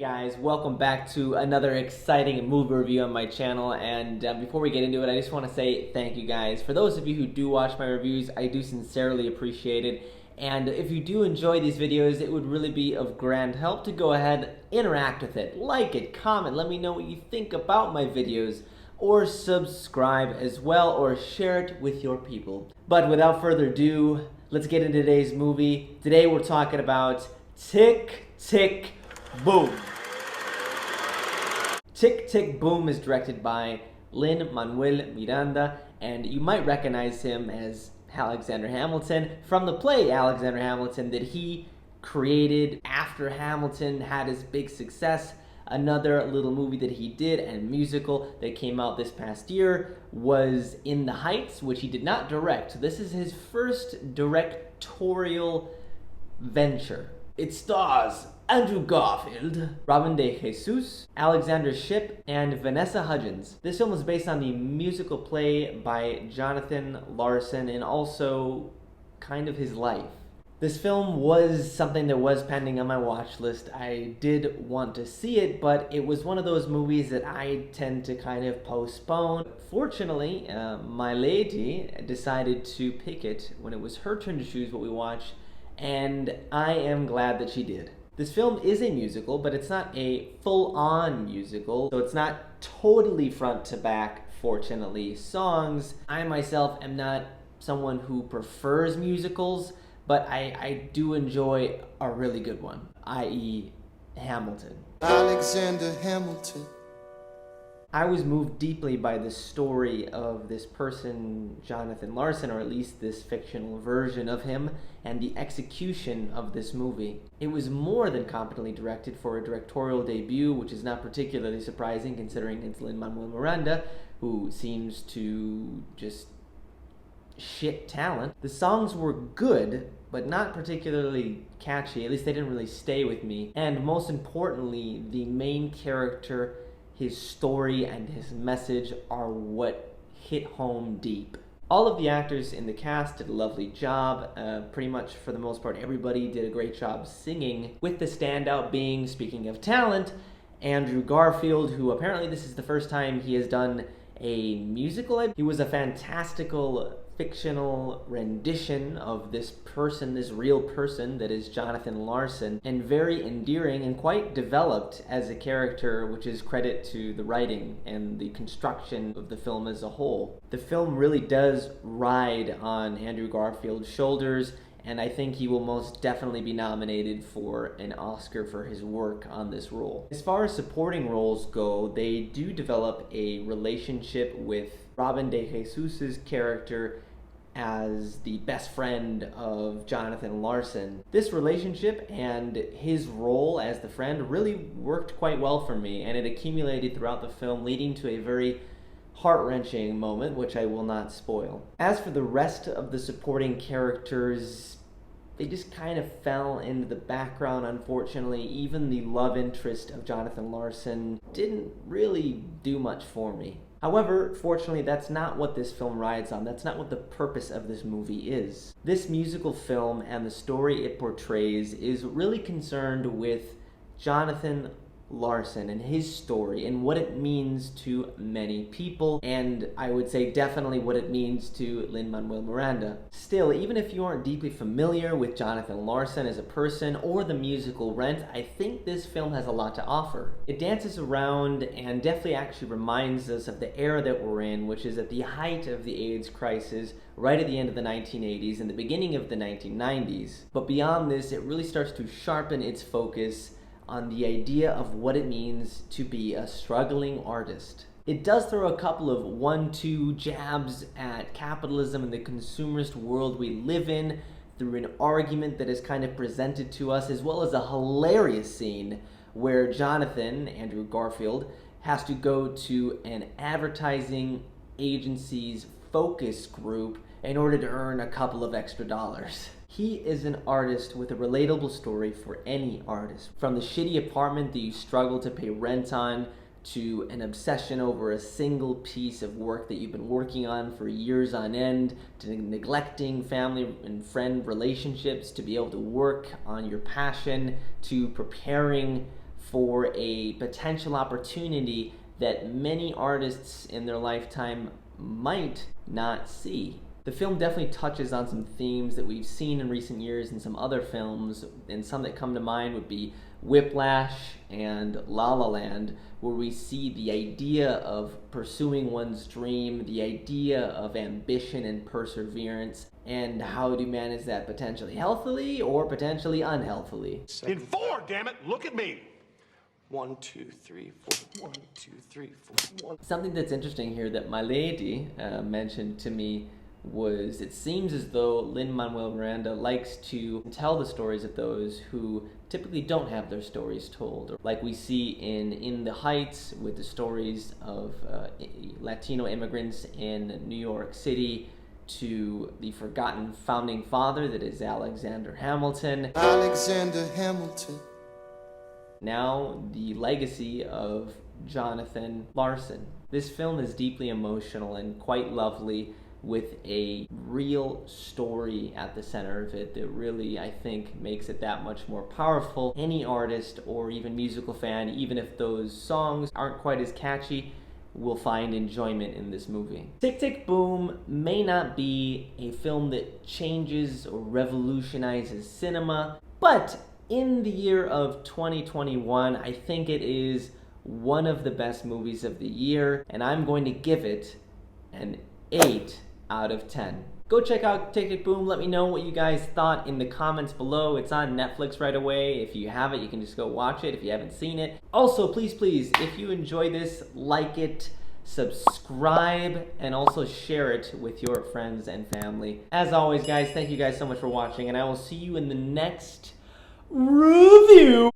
Guys, welcome back to another exciting movie review on my channel, and before we get into it, I just want to say thank you guys. For those of you who do watch my reviews, I do sincerely appreciate it, and if you do enjoy these videos, it would really be of grand help to go ahead, interact with it, like it, comment, let me know what you think about my videos, or subscribe as well, or share it with your people. But without further ado, let's get into today's movie. Today we're talking about Tick, Tick, Boom. Tick, Tick, Boom is directed by Lin-Manuel Miranda, and you might recognize him as Alexander Hamilton from the play Alexander Hamilton that he created after Hamilton had his big success. Another little movie that he did and musical that came out this past year was In the Heights, which he did not direct. So this is his first directorial venture. It stars Andrew Garfield, Robin de Jesus, Alexander Shipp, and Vanessa Hudgens. This film is based on the musical play by Jonathan Larson and also kind of his life. This film was something that was pending on my watch list. I did want to see it, but it was one of those movies that I tend to kind of postpone. Fortunately, my lady decided to pick it when it was her turn to choose what we watch, and I am glad that she did. This film is a musical, but it's not a full-on musical, so it's not totally front-to-back, fortunately, songs. I myself am not someone who prefers musicals, but I do enjoy a really good one, i.e. Hamilton. Alexander Hamilton. I was moved deeply by the story of this person, Jonathan Larson, or at least this fictional version of him, and the execution of this movie. It was more than competently directed for a directorial debut, which is not particularly surprising considering it's Lin-Manuel Miranda, who seems to just shit talent. The songs were good, but not particularly catchy. At least they didn't really stay with me. And most importantly, the main character, his story, and his message are what hit home deep. All of the actors in the cast did a lovely job. Pretty much for the most part, everybody did a great job singing, with the standout being, speaking of talent, Andrew Garfield, who apparently this is the first time he has done a musical. He was a fantastical fictional rendition of this person, this real person that is Jonathan Larson, and very endearing and quite developed as a character, which is credit to the writing and the construction of the film as a whole. The film really does ride on Andrew Garfield's shoulders, and I think he will most definitely be nominated for an Oscar for his work on this role. As far as supporting roles go, they do develop a relationship with Robin de Jesus' character as the best friend of Jonathan Larson. This relationship and his role as the friend really worked quite well for me, and it accumulated throughout the film, leading to a very heart-wrenching moment, which I will not spoil. As for the rest of the supporting characters, they just kind of fell into the background, unfortunately. Even the love interest of Jonathan Larson didn't really do much for me. However, fortunately, that's not what this film rides on. That's not what the purpose of this movie is. This musical film and the story it portrays is really concerned with Jonathan Larson and his story and what it means to many people, and I would say definitely what it means to Lin-Manuel Miranda. Still, even if you aren't deeply familiar with Jonathan Larson as a person or the musical Rent, I think this film has a lot to offer. It dances around and definitely actually reminds us of the era that we're in, which is at the height of the AIDS crisis, right at the end of the 1980s and the beginning of the 1990s. But beyond this, it really starts to sharpen its focus on the idea of what it means to be a struggling artist. It does throw a couple of 1-2 jabs at capitalism and the consumerist world we live in through an argument that is kind of presented to us, as well as a hilarious scene where Jonathan, Andrew Garfield, has to go to an advertising agency's focus group in order to earn a couple of extra dollars. He is an artist with a relatable story for any artist. From the shitty apartment that you struggle to pay rent on, to an obsession over a single piece of work that you've been working on for years on end, to neglecting family and friend relationships to be able to work on your passion, to preparing for a potential opportunity that many artists in their lifetime might not see. The film definitely touches on some themes that we've seen in recent years in some other films, and some that come to mind would be Whiplash and La La Land, where we see the idea of pursuing one's dream, the idea of ambition and perseverance, and how to manage that potentially healthily or potentially unhealthily. In 4, damn it, look at me. 1, 2, 3, 4. 1, 2, 3, 4. 1. Something that's interesting here that my lady mentioned to me was it seems as though Lin-Manuel Miranda likes to tell the stories of those who typically don't have their stories told. Like we see in the Heights with the stories of Latino immigrants in New York City, to the forgotten founding father that is Alexander Hamilton. Alexander Hamilton. Now the legacy of Jonathan Larson. This film is deeply emotional and quite lovely, with a real story at the center of it that really, I think, makes it that much more powerful. Any artist or even musical fan, even if those songs aren't quite as catchy, will find enjoyment in this movie. Tick, Tick, Boom may not be a film that changes or revolutionizes cinema, but in the year of 2021, I think it is one of the best movies of the year, and I'm going to give it an 8 out of 10. Go check out Tick, Tick, Boom. Let me know what you guys thought in the comments below. It's on Netflix right away. If you have it, you can just go watch it if you haven't seen it. Also, please, if you enjoy this, like it, subscribe, and also share it with your friends and family. As always, guys, thank you guys so much for watching, and I will see you in the next review.